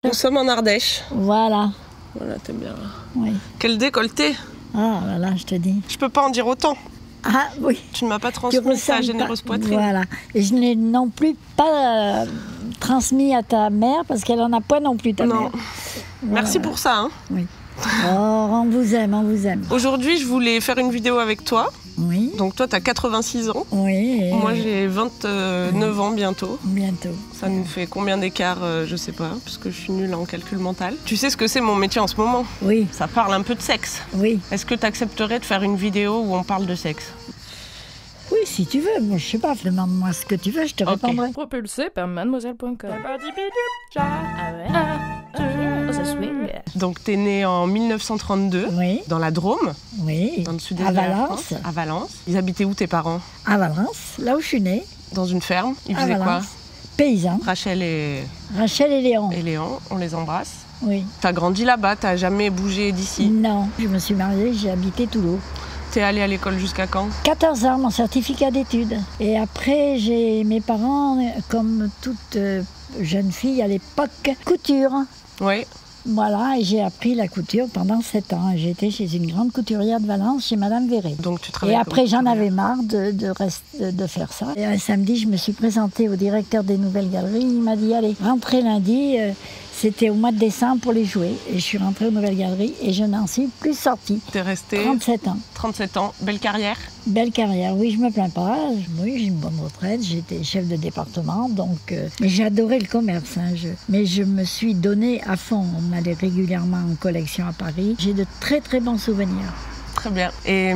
Nous sommes en Ardèche. Voilà. Voilà, t'es bien. Oui. Quel décolleté. Ah là là, je te dis. Je peux pas en dire autant. Ah oui. Tu ne m'as pas transmis ta généreuse poitrine. Voilà. Et je n'ai non plus pas transmis à ta mère parce qu'elle en a pas non plus, ta mère. Voilà. Merci pour ça. Hein. Oui. Oh, on vous aime, on vous aime. Aujourd'hui, je voulais faire une vidéo avec toi. Oui. Donc toi, tu as 86 ans. Oui. Moi, j'ai 29 ans bientôt. Bientôt. Ça nous fait combien d'écart, je sais pas, parce que je suis nulle en calcul mental. Tu sais ce que c'est mon métier en ce moment? Oui. Ça parle un peu de sexe. Oui. Est-ce que tu accepterais de faire une vidéo où on parle de sexe? Oui, si tu veux. Moi, je sais pas, demande-moi ce que tu veux, je te répondrai. Propulsé par mademoiselle.com. Ça swing. Donc t'es née en 1932, Oui. dans la Drôme, Oui. dans le sud-est À de la Valence. France. À Valence. Ils habitaient où tes parents? À Valence, là où je suis née. Dans une ferme. Ils À faisaient quoi? Valence. Paysan. Rachel et Léon. Léon, on les embrasse. Oui. T'as grandi là-bas, t'as jamais bougé d'ici? Non, je me suis mariée, j'ai habité Toulouse. T'es allée à l'école jusqu'à quand? 14 ans, mon certificat d'études. Et après, j'ai mes parents, comme toute jeune fille à l'époque, couture. Oui. Voilà, et j'ai appris la couture pendant 7 ans. J'étais chez une grande couturière de Valence, chez Madame Véret. Donc tu Et travailles après, j'en avais marre de faire ça. Et un samedi, je me suis présentée au directeur des Nouvelles Galeries. Il m'a dit, allez, rentrez lundi. C'était au mois de décembre pour les jouer. Et je suis rentrée aux Nouvelles Galeries et je n'en suis plus sortie. T'es restée 37 ans. 37 ans, belle carrière. Belle carrière, oui, je me plains pas. Oui, j'ai une bonne retraite, j'étais chef de département, donc... mais j'ai adoré le commerce, hein, mais je me suis donnée à fond. On allait régulièrement en collection à Paris. J'ai de très très bons souvenirs. Très bien. Et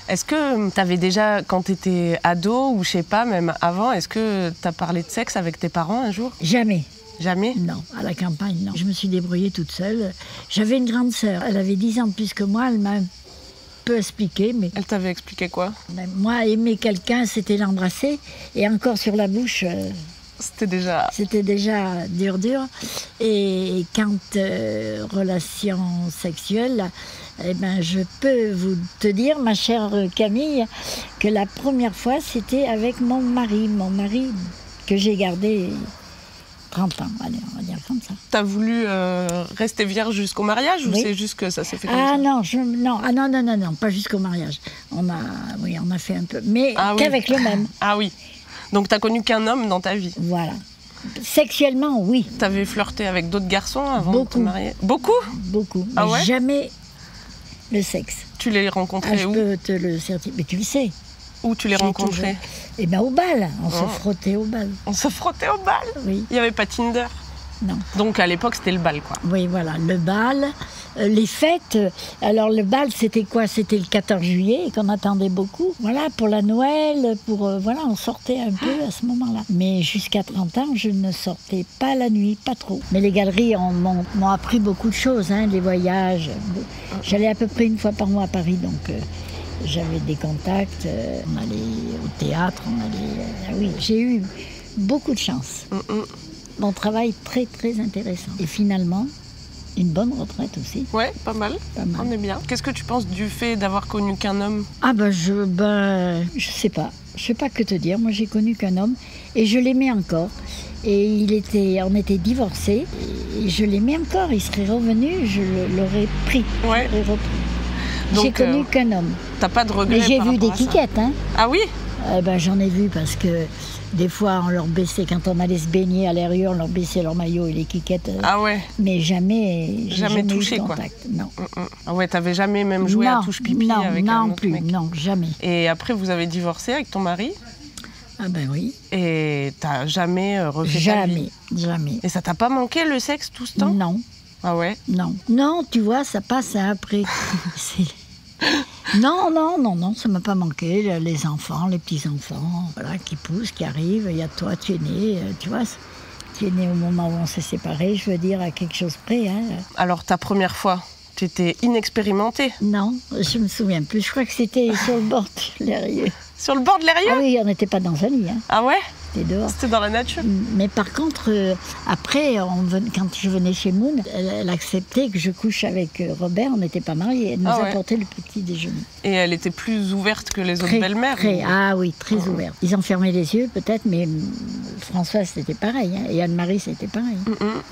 est-ce que tu avais déjà, quand tu étais ado, ou je sais pas, même avant, est-ce que tu as parlé de sexe avec tes parents un jour? Jamais. Jamais? Non, à la campagne, non. Je me suis débrouillée toute seule. J'avais une grande sœur, elle avait 10 ans de plus que moi, elle m'a un peu expliqué, mais... Elle t'avait expliqué quoi? Moi, aimer quelqu'un, c'était l'embrasser, et encore sur la bouche... C'était déjà... C'était déjà dur. Et quand relation sexuelle, eh ben, je peux vous te dire, ma chère Camille, que la première fois, c'était avec mon mari que j'ai gardé 30 ans, allez, on va dire comme ça. T'as voulu rester vierge jusqu'au mariage, oui. Ou c'est juste que ça s'est fait comme ça? Non, pas jusqu'au mariage. On a fait un peu, mais qu'avec le même. Ah oui. Donc t'as connu qu'un homme dans ta vie? Voilà. Sexuellement, oui. T'avais flirté avec d'autres garçons avant de te marier? Beaucoup? Beaucoup. Ah mais ouais? jamais le sexe. Tu les rencontrés où? Je peux te le certifier. Mais tu le sais. Où tu les rencontrais? Eh bien au bal. On se frottait au bal. On se frottait au bal? Oui. Il n'y avait pas Tinder? Non. Donc à l'époque c'était le bal quoi. Oui voilà, le bal, les fêtes. Alors le bal c'était quoi? C'était le 14 juillet qu'on attendait beaucoup. Voilà, pour la Noël, voilà, on sortait un peu à ce moment-là. Mais jusqu'à 30 ans, je ne sortais pas la nuit, pas trop. Mais les galeries m'ont appris beaucoup de choses, hein, les voyages. J'allais à peu près une fois par mois à Paris, donc j'avais des contacts. On allait au théâtre, oui, j'ai eu beaucoup de chance. Mon travail très très intéressant. Et finalement, une bonne retraite aussi. Ouais, pas mal. On est bien. Qu'est-ce que tu penses du fait d'avoir connu qu'un homme? Ah je sais pas. Je sais pas que te dire. Moi j'ai connu qu'un homme et je l'aimais encore. Et on était divorcés et je l'aimais encore. Il serait revenu, je l'aurais pris. Ouais. J'ai connu qu'un homme. T'as pas de regrets? Mais j'ai vu des quiquettes, hein. Ah oui? J'en ai vu parce que des fois on leur baissait, quand on allait se baigner à l'air libre, on leur baissait leur maillot et les quiquettes. Ah ouais? Mais jamais touché quoi. Non. Ah ouais, t'avais jamais même joué à touche pipi avec un autre mec? Non, jamais. Et après vous avez divorcé avec ton mari? Ah ben oui. Et t'as jamais refait ta vie? Jamais. Et ça t'a pas manqué le sexe tout ce temps? Non. Ah ouais? Non, tu vois, ça passe après. Non, ça m'a pas manqué. Les enfants, les petits-enfants, voilà, qui poussent, qui arrivent. Il y a toi, tu es né, tu vois, tu es né au moment où on s'est séparés, je veux dire, à quelque chose près. Hein. Alors, ta première fois, tu étais inexpérimentée? Non, je me souviens plus. Je crois que c'était sur le bord de l'Érieux. Sur le bord de l'Eyrieux? Ah oui, on n'était pas dans un lit, hein. Ah ouais? C'était dehors. C'était dans la nature? Mais par contre, après, quand je venais chez Moon, elle acceptait que je couche avec Robert. On n'était pas mariés. Elle nous apportait le petit déjeuner. Et elle était plus ouverte que les autres belles-mères? Ah oui, très ouverte. Ils ont fermé les yeux peut-être, mais Françoise c'était pareil. Hein, et Anne-Marie c'était pareil.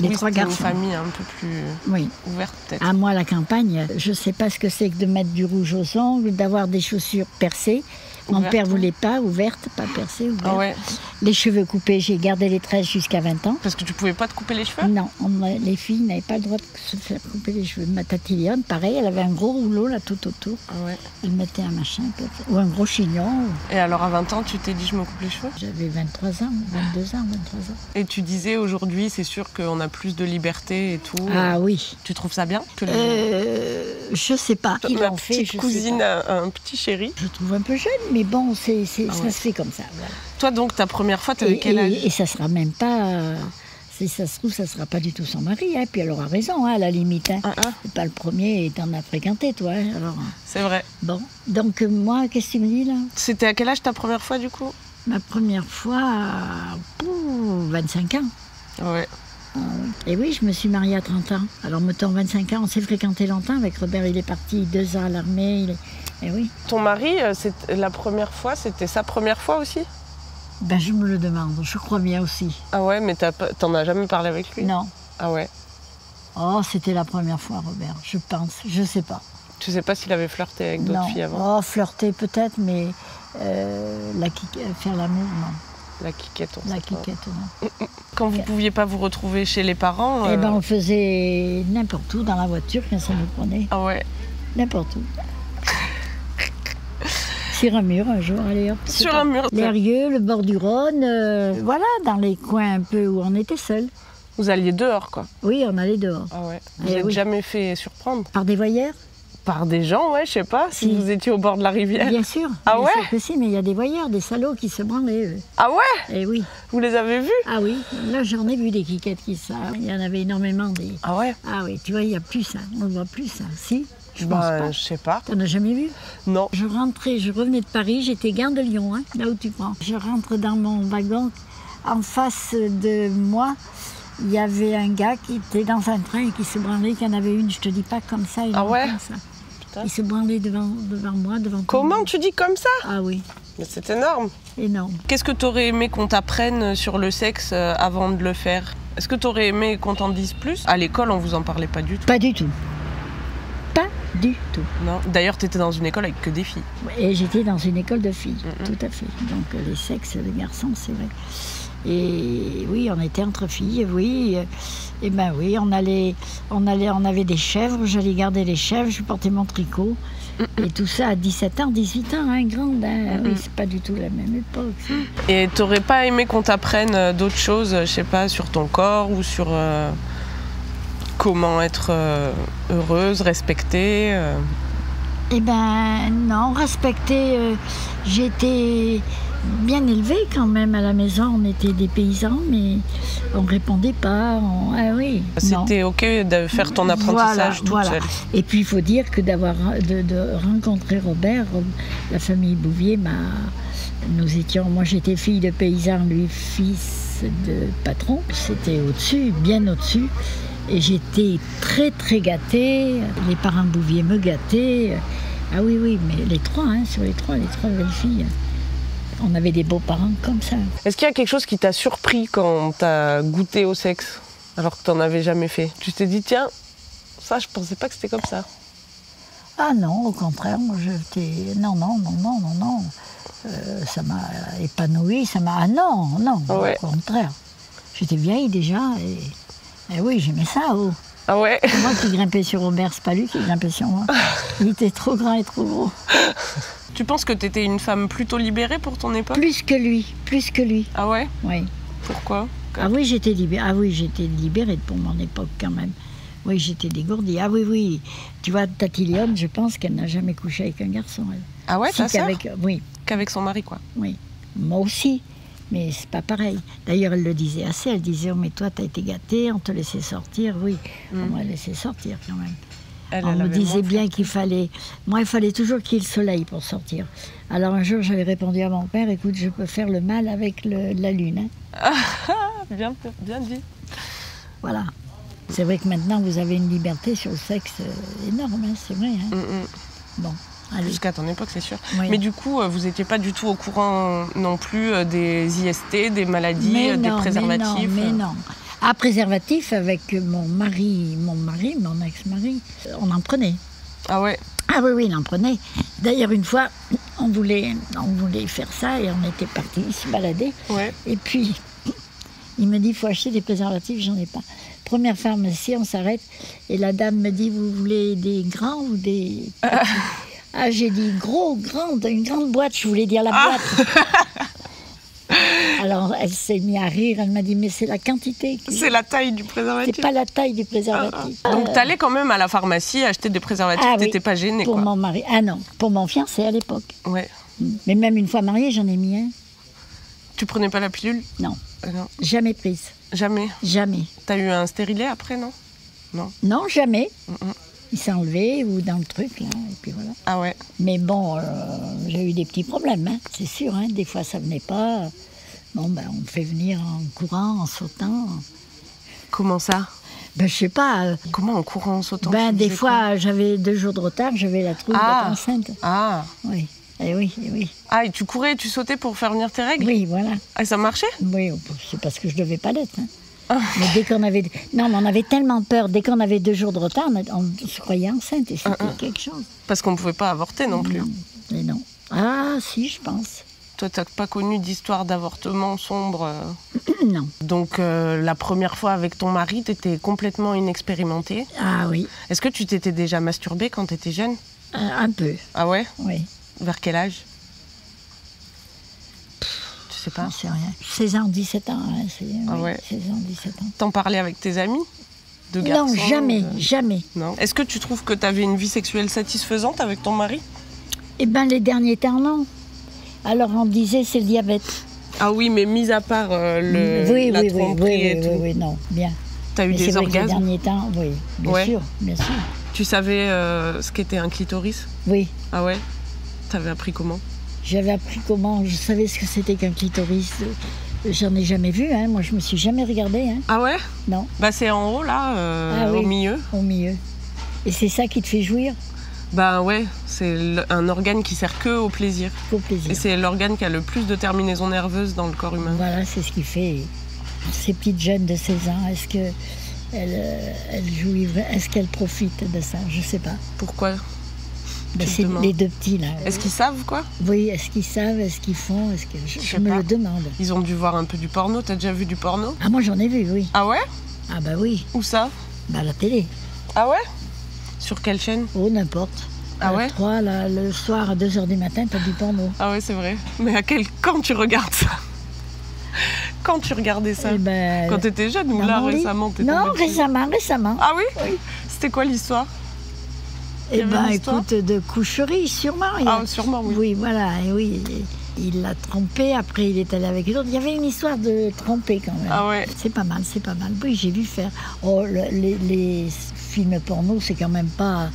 Les trois garçons. Une famille un peu plus ouverte peut-être. À moi, la campagne, je ne sais pas ce que c'est que de mettre du rouge aux ongles, d'avoir des chaussures percées. Mon père voulait pas, ouvertes, pas percées, ouvertes. Ah ouais. Les cheveux coupés, j'ai gardé les tresses jusqu'à 20 ans. Parce que tu pouvais pas te couper les cheveux? Non, les filles n'avaient pas le droit de se faire couper les cheveux. Ma tante Lionne, pareil, elle avait un gros rouleau là tout autour. Ah ouais. Elle mettait un machin, ou un gros chignon. Et alors à 20 ans, tu t'es dit je me coupe les cheveux? J'avais 23 ans, 22 ans, 23 ans. Et tu disais aujourd'hui, c'est sûr qu'on a plus de liberté et tout. Ah oui. Tu trouves ça bien que je sais pas. Ma petite cousine a un petit chéri. Je trouve un peu jeune, mais bon, ça se fait comme ça. Voilà. Toi donc, ta première fois, t'avais quel âge? Et ça sera même pas... Si ça se trouve, ça sera pas du tout son mari. Hein. Puis elle aura raison, hein, à la limite. Hein. C'est pas le premier et t'en as fréquenté, toi. Hein, alors... C'est vrai. Bon, donc moi, qu'est-ce que tu me dis, là? C'était à quel âge ta première fois, du coup? Ma première fois, 25 ans. Ouais. Et oui, je me suis mariée à 30 ans. Alors, mettons 25 ans, on s'est fréquenté longtemps avec Robert. Il est parti 2 ans à l'armée. Et oui. Ton mari, la première fois, c'était sa première fois aussi? Ben, je me le demande, je crois bien aussi. Ah ouais, mais t'en as jamais parlé avec lui? Non. Ah ouais. Oh, c'était la première fois, Robert, je pense. Je sais pas. Tu sais pas s'il avait flirté avec d'autres filles avant? Oh, flirter peut-être, mais faire l'amour, non. La quiquette, on La sait quiquette, pas. non. Quand vous pouviez pas vous retrouver chez les parents... Eh ben, on le faisait n'importe où, dans la voiture, quand ça nous prenait. Ah ouais. N'importe où. Sur un mur, un jour, allez hop. Sur un mur. L'Eyrieux, le bord du Rhône, voilà, dans les coins un peu où on était seuls. Vous alliez dehors, quoi? Oui, on allait dehors. Ah ouais. Vous n'êtes jamais fait surprendre? Par des voyeurs? Par des gens, ouais, je sais pas, si vous étiez au bord de la rivière. Bien sûr. Ah bien ouais sûr que si, mais il y a des voyeurs, des salauds qui se branlaient, eux. Ah ouais? Eh oui. Vous les avez vus? Ah oui, là j'en ai vu des quiquettes qui ça. Il y en avait énormément des... Ah ouais? Ah oui, tu vois, il n'y a plus ça, on ne voit plus ça. Si? Je pense pas. Je sais pas. T'en as jamais vu? Non. Je revenais de Paris, j'étais gare de Lyon, hein, là où tu prends. Je rentre dans mon wagon, en face de moi, il y avait un gars qui était dans un train et qui se branlait, qu'il y en avait une, je te dis pas comme ça. Ah ouais? Comme ça. Il se branlait devant moi, devant toi. Comment tu dis comme ça? Ah oui. Mais c'est énorme. Énorme. Qu'est-ce que tu aurais aimé qu'on t'apprenne sur le sexe avant de le faire? Est-ce que tu aurais aimé qu'on t'en dise plus? À l'école, on vous en parlait pas du tout. Pas du tout. Pas du tout. Non. D'ailleurs, tu étais dans une école avec que des filles. Et j'étais dans une école de filles, tout à fait. Donc les sexes, les garçons, c'est vrai. Et oui, on était entre filles, oui. Et ben oui, on avait des chèvres, j'allais garder les chèvres, je portais mon tricot. Et tout ça à 17 ans, 18 ans, hein, grande. Hein. Oui, c'est pas du tout la même époque. Ça. Et t'aurais pas aimé qu'on t'apprenne d'autres choses, je sais pas, sur ton corps ou sur comment être heureuse, respectée Eh ben non, respectée, j'étais bien élevée quand même à la maison. On était des paysans, mais on répondait pas. Ah oui. C'était ok de faire ton apprentissage toute seule. Et puis il faut dire que de rencontrer Robert, la famille Bouvier moi j'étais fille de paysan, lui fils de patron. C'était au-dessus, bien au-dessus. Et j'étais très très gâtée. Les parents Bouvier me gâtaient. Ah oui, mais les trois belles filles. On avait des beaux-parents comme ça. Est-ce qu'il y a quelque chose qui t'a surpris quand t'as goûté au sexe, alors que t'en avais jamais fait? Tu t'es dit, tiens, ça, je pensais pas que c'était comme ça. Ah non, au contraire, moi j'étais... Non. Ça m'a épanouie, Ah non, ouais. Au contraire. J'étais vieille déjà, et oui, j'aimais ça, oh. Ah ouais? C'est moi qui grimpais sur Robert, c'est pas lui qui grimpait sur moi. Il était trop grand et trop gros. Tu penses que t'étais une femme plutôt libérée pour ton époque? Plus que lui. Ah ouais? Oui. Pourquoi? Ah oui, j'étais libérée pour mon époque quand même. Oui, j'étais dégourdie. Ah oui. Tu vois, Tati Lionne, je pense qu'elle n'a jamais couché avec un garçon. Elle. Ah ouais, ta sœur? Oui. Qu'avec son mari, quoi. Oui. Moi aussi. Mais c'est pas pareil. D'ailleurs, elle le disait assez. Elle disait, oh, mais toi, t'as été gâtée, on te laissait sortir. Oui, on m'a laissé sortir quand même. Elle On me avait disait moins bien qu'il fallait... Moi, il fallait toujours qu'il y ait le soleil pour sortir. Alors un jour, j'avais répondu à mon père, écoute, je peux faire le mal avec la lune. Hein. bien dit. Voilà. C'est vrai que maintenant, vous avez une liberté sur le sexe énorme, hein, c'est vrai. Hein. Bon, allez. Jusqu'à ton époque, c'est sûr. Oui. Mais du coup, vous n'étiez pas du tout au courant non plus des IST, des maladies, des préservatifs. Mais non. À préservatif, avec mon ex-mari, on en prenait. Ah ouais. Ah oui, il en prenait. D'ailleurs, une fois, on voulait faire ça et on était partis se balader. Ouais. Et puis, il me dit, il faut acheter des préservatifs, j'en ai pas. Première pharmacie, on s'arrête et la dame me dit, vous voulez des grands ou des petits? Ah, j'ai dit une grande boîte, je voulais dire la boîte. Alors, elle s'est mise à rire, elle m'a dit, mais c'est la quantité. C'est la taille du préservatif. C'est pas la taille du préservatif. Donc, tu allais quand même à la pharmacie acheter des préservatifs, t'étais pas gênée, pour quoi. Mon mari. Ah non, pour mon fiancé à l'époque. Ouais. Mais même une fois mariée, j'en ai mis un. Tu prenais pas la pilule? Non, Non. jamais prise. Jamais. Jamais. T'as eu un stérilet après, non? Non. Non, jamais. Il s'est enlevé ou dans le truc, là, et puis voilà. Ah ouais. Mais bon, j'ai eu des petits problèmes, hein, c'est sûr. Hein, des fois, ça venait pas. Bon, ben, on me fait venir en courant, en sautant. Comment ça? Ben, je sais pas. Comment en courant, en sautant? Ben, tu des faisais fois, j'avais 2 jours de retard, j'avais la trouille d'être enceinte. Ah. Oui, et oui, et oui. Ah, et tu courais et tu sautais pour faire venir tes règles? Oui, voilà. Ah, ça marchait? Oui, c'est parce que je devais pas l'être. Hein. Mais dès qu'on avait... Non, mais on avait tellement peur. Dès qu'on avait 2 jours de retard, on se croyait enceinte et c'était quelque chose. Parce qu'on ne pouvait pas avorter non plus. Non, mais non. Ah, si, je pense. Toi, tu n'as pas connu d'histoire d'avortement sombre. Non. Donc, la première fois avec ton mari, tu étais complètement inexpérimentée. Ah oui. Est-ce que tu t'étais déjà masturbée quand tu étais jeune? Un peu. Ah ouais? Oui. Vers quel âge? Tu sais pas? Je sais rien. 16 ans, 17 ans. Hein, Ah oui, ouais. 16 ans, 17 ans. T'en parlais avec tes amis? De garçons? Non, jamais, jamais. Non. Est-ce que tu trouves que tu avais une vie sexuelle satisfaisante avec ton mari? Eh bien, les derniers temps, non. Alors, on disait, c'est le diabète. Ah oui, mais mis à part la tromperie et tout. Oui, non, bien. T'as eu Mais des c'est vrai que les orgasmes? derniers temps, oui, bien sûr, bien sûr. Tu savais ce qu'était un clitoris? Oui. Ah ouais? T'avais appris comment? J'avais appris comment, je savais ce que c'était qu'un clitoris. J'en ai jamais vu, hein. Moi je me suis jamais regardée. Hein. Ah ouais? Non. Bah c'est en haut là, oui, au milieu. Au milieu. Et c'est ça qui te fait jouir? Bah ouais, c'est un organe qui sert que au plaisir. Au plaisir. Et c'est l'organe qui a le plus de terminaisons nerveuses dans le corps humain. Voilà, c'est ce qui fait ces petites jeunes de 16 ans. Est-ce qu'elles jouivent, est-ce qu'elles profitent de ça? Je sais pas. Pourquoi? Ben, c'est les 2 petits là. Est-ce qu'ils savent quoi? Oui, est-ce qu'ils savent, est-ce qu'ils font, est-ce que je sais me pas. le demande. Ils ont dû voir un peu du porno. T'as déjà vu du porno? Ah moi j'en ai vu, oui. Ah ouais? Ah bah oui. Où ça? Bah à la télé. Ah ouais? Sur quelle chaîne? Oh n'importe. Ah ouais? 3, là, le soir à 2h du matin, t'as du porno. Ah ouais, c'est vrai. Mais quand tu regardes ça? Quand tu regardais ça? Eh ben, quand t'étais jeune ou dans là mon lit. récemment? t'es Non, tombée dessus? récemment. Ah oui? Oui. C'était quoi l'histoire? Il y Eh avait ben une histoire? écoute, de coucherie, sûrement. Ah sûrement, oui. Oui, voilà, et oui. Il l'a trompé, après il est allé avec une autre. Il y avait une histoire de tromper quand même. Ah ouais. C'est pas mal, c'est pas mal. Oui, j'ai vu faire. Oh, les films porno, c'est quand même pas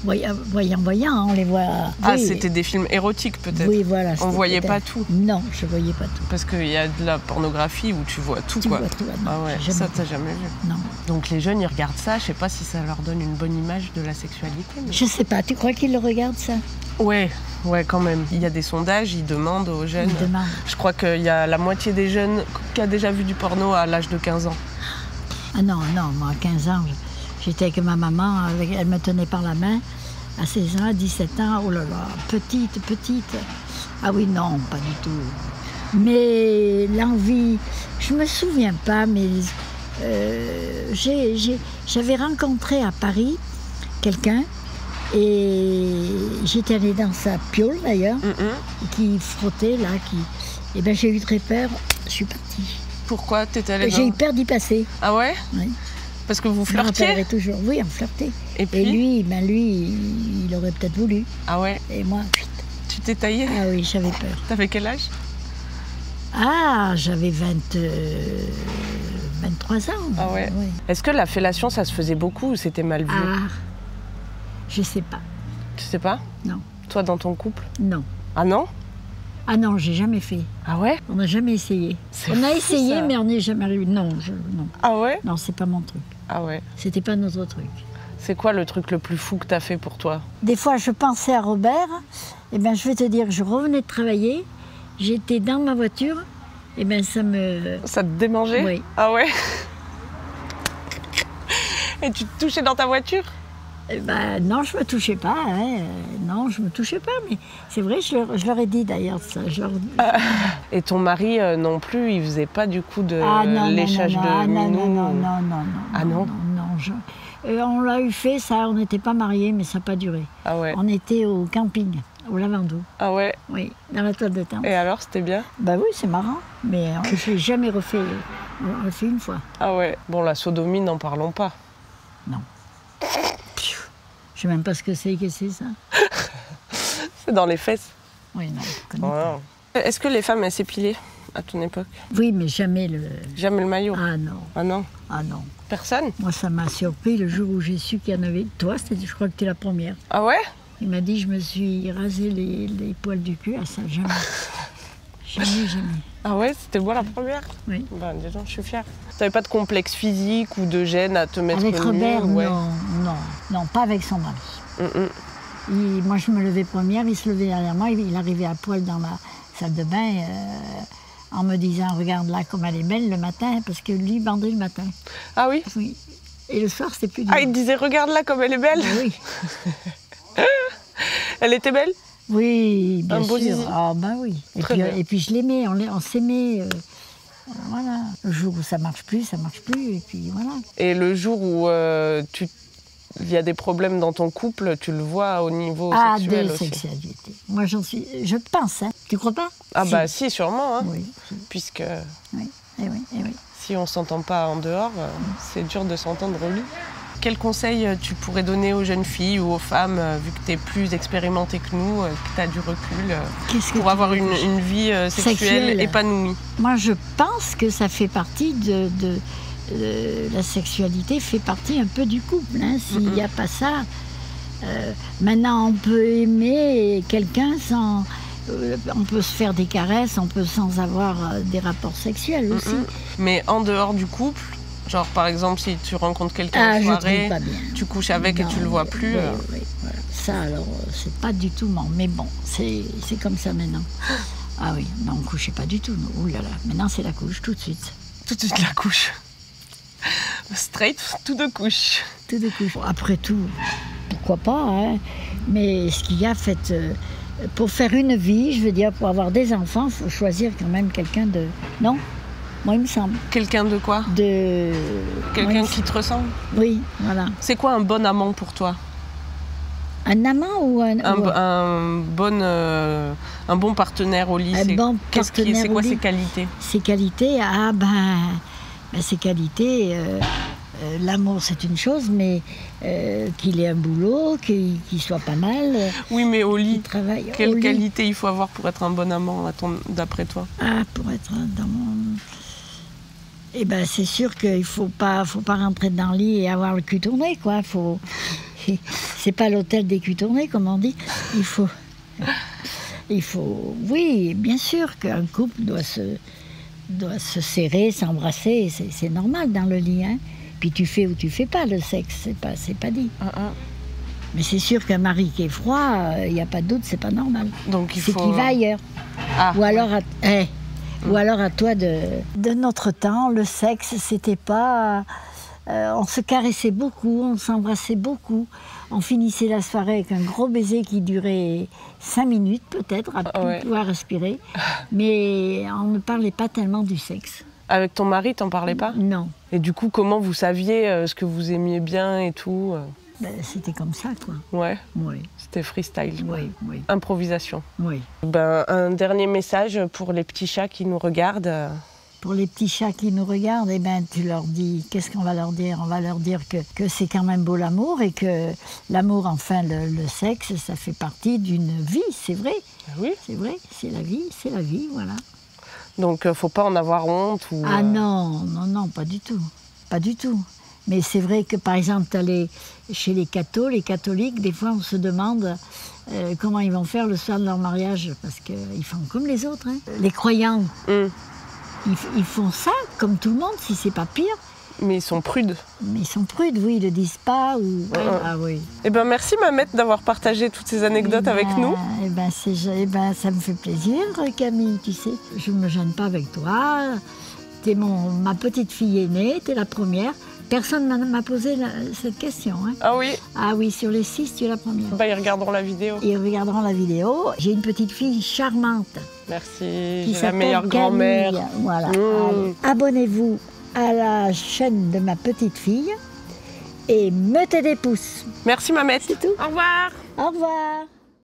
voyant, on les voit. Ah, oui. c'était des films érotiques peut-être? Oui, voilà. On voyait peut-être. pas tout? Non, je voyais pas tout. Parce qu'il y a de la pornographie où tu vois tout, Tu quoi. vois tout, non, Ah ouais, j'ai jamais ça vu. t'as jamais vu? Non. Donc les jeunes, ils regardent ça, je sais pas si ça leur donne une bonne image de la sexualité. Mais... Je sais pas, tu crois qu'ils le regardent ça? Ouais, quand même. Il y a des sondages, ils demandent aux jeunes. Ils demandent. Je crois qu'il y a la moitié des jeunes qui a déjà vu du porno à l'âge de 15 ans. Ah non, moi à 15 ans, j'étais avec ma maman, elle me tenait par la main. À 16 ans, à 17 ans, oh là là, petite. Ah oui, non, pas du tout. Mais l'envie, je me souviens pas, mais j'avais rencontré à Paris quelqu'un et j'étais allée dans sa piole d'ailleurs, qui frottait là, et ben j'ai eu très peur, je suis partie. Pourquoi t'étais allée J'ai eu peur d'y passer. Ah ouais? Oui. Parce que vous Je me flirtiez? rappellerai toujours. Oui, on flirtait. Et puis? lui, il aurait peut-être voulu. Ah ouais? Et moi, Tu t'es taillée? ah oui, j'avais peur. T'avais quel âge? Ah, j'avais 23 ans. Ah ouais. Oui. Est-ce que la fellation, ça se faisait beaucoup ou c'était mal vu? Ah, Je sais pas. Tu sais pas? Non. Toi, dans ton couple? Non. Ah non? Ah non, j'ai jamais fait. Ah ouais? On n'a jamais essayé. C'est On a fou, essayé, ça. mais on n'est jamais arrivé. Non, non. Ah ouais? Non, c'est pas mon truc. Ah ouais. C'était pas notre truc. C'est quoi le truc le plus fou que t'as fait pour toi? Des fois, je pensais à Robert. Eh bien, je vais te dire, je revenais de travailler. J'étais dans ma voiture. Eh bien, ça me... Ça te démangeait? Oui. Ah ouais? Et tu te touchais dans ta voiture? Eh ben, non, je me touchais pas. Hein. Non, je me touchais pas. Mais c'est vrai, je leur ai dit d'ailleurs ça. Et ton mari non plus, il faisait pas du coup de Ah non, léchage non, de non, minou? non. Ah non? On l'a eu fait, ça. On n'était pas mariés, mais ça n'a pas duré. Ah ouais. On était au camping, au Lavandou. Ah ouais. Oui, dans la toile de tente. Et alors, c'était bien? Bah oui, c'est marrant. Mais je l'ai jamais refait. On l'a fait une fois. Ah ouais. Bon, la sodomie, n'en parlons pas. Non. Je sais même pas ce que c'est ça. C'est dans les fesses. Oui, non, je connais Voilà. Est-ce que les femmes, elles s'épilaient à ton époque? pas. Oui, mais jamais le... Jamais le maillot? Ah non, Ah non? ah non. Personne? Moi, ça m'a surpris le jour où j'ai su qu'il y en avait. Toi, je crois que tu es la première. Ah ouais? Il m'a dit, je me suis rasé les poils du cul. Ah ça, jamais. Jamais. Ah ouais, c'était moi la première? Oui. Ben, dis donc, je suis fière. T'avais pas de complexe physique ou de gêne à te mettre Avec nu? Robert, Ouais. non, pas avec son mari. Moi, je me levais première, il se levait derrière moi, il arrivait à poil dans la salle de bain en me disant, regarde là comme elle est belle le matin, parce que lui, il bandait le matin. Ah oui? Oui. Et le soir, c'était plus dur. Ah, il te disait, regarde là comme elle est belle? Oui. Elle était belle? Oui, bien Un beau sûr. zizi. Ah ben oui. Très bien. Et puis je l'aimais, on s'aimait. Voilà. Le jour où ça marche plus, et puis voilà. Et le jour où il y a des problèmes dans ton couple, tu le vois au niveau sexuel des aussi? sexualités. Moi, je pense, hein. Tu crois pas? Ah Si. bah si, sûrement, hein. Oui, Puisque oui, eh oui, eh oui. si on s'entend pas en dehors, c'est dur de s'entendre au lit. Quel conseil tu pourrais donner aux jeunes filles ou aux femmes, vu que tu es plus expérimentée que nous, que tu as du recul, Qu'est-ce que pour tu avoir veux une vie sexuelle Sexuelle. épanouie? Moi, je pense que ça fait partie la sexualité fait partie un peu du couple. Hein. S'il n'y a pas ça, maintenant on peut aimer quelqu'un sans... on peut se faire des caresses, on peut sans avoir des rapports sexuels aussi. Mais en dehors du couple, genre par exemple si tu rencontres quelqu'un en Je soirée, trouve pas bien. tu couches avec Non, et tu le vois plus. Oui, voilà. Ça, alors, c'est pas du tout bon. Mais bon, c'est comme ça maintenant. Ah oui, non, on couchait pas du tout. Ouh là là, maintenant c'est la couche, tout de suite. Tout de suite la couche. Straight, tout de couche. Tout de couche. Après tout, pourquoi pas, hein. Mais ce qu'il y a, pour faire une vie, je veux dire, pour avoir des enfants, il faut choisir quand même quelqu'un de... Non? Moi, il me semble. Quelqu'un de quoi? Quelqu'un qui te ressemble? Oui, voilà. C'est quoi un bon amant pour toi? Un amant ou un... Un bon partenaire au lit. Un bon C'est partenaire quoi au lit. ses qualités? Ses qualités, ses qualités, l'amour c'est une chose, mais qu'il ait un boulot, qu'il soit pas mal, Oui, mais au lit, qu'il travaille. quelle Au lit. qualité il faut avoir pour être un bon amant, d'après toi? Ah, pour être dans mon... Eh ben, c'est sûr qu'il faut pas rentrer dans le lit et avoir le cul tourné, quoi. C'est pas l'hôtel des culs tournés, comme on dit. Il faut... Oui, bien sûr qu'un couple doit se serrer, s'embrasser, c'est normal dans le lit, hein. Puis tu fais ou tu fais pas le sexe, c'est pas dit. Mais c'est sûr qu'un mari qui est froid, il n'y a pas de doute, c'est pas normal. Donc C'est qu'il va ailleurs. Ah, Ou alors à toi de notre temps, le sexe, c'était pas... on se caressait beaucoup, on s'embrassait beaucoup. On finissait la soirée avec un gros baiser qui durait 5 minutes peut-être, à plus pouvoir respirer. Mais on ne parlait pas tellement du sexe. Avec ton mari, t'en parlais pas? Non. Et du coup, comment vous saviez ce que vous aimiez bien et tout? Ben, c'était comme ça, quoi. Ouais, Oui, c'était freestyle. quoi. oui, Improvisation. oui. Ben, un dernier message pour les petits chats qui nous regardent. Pour les petits chats qui nous regardent, eh ben, tu leur dis, qu'est-ce qu'on va leur dire? On va leur dire que c'est quand même beau l'amour et que l'amour, enfin le sexe, ça fait partie d'une vie, c'est vrai. Oui. C'est vrai, c'est la vie, voilà. Donc, faut pas en avoir honte ou... Ah non, pas du tout. Pas du tout. Mais c'est vrai que, par exemple, chez les catholiques, des fois, on se demande comment ils vont faire le soir de leur mariage, parce qu'ils font comme les autres. Hein. Les croyants, ils font ça, comme tout le monde, si c'est pas pire. Mais ils sont prudes. Mais ils sont prudes, oui, ils le disent pas. Ou... Ah oui. Eh ben, merci Mamette d'avoir partagé toutes ces anecdotes avec nous. Ça me fait plaisir, Camille, tu sais. Je ne me gêne pas avec toi. T'es ma petite fille aînée, t'es la première. Personne m'a posé cette question. Hein. Ah oui? Ah oui, sur les 6, tu es la première. Bah, ils regarderont la vidéo. Ils regarderont la vidéo. J'ai une petite fille charmante. Merci, Qui j'ai la meilleure s'appelle Camille. grand-mère. Voilà. Allez. Abonnez-vous à la chaîne de ma petite fille et mettez des pouces. Merci Mamette. C'est tout. Au revoir. Au revoir.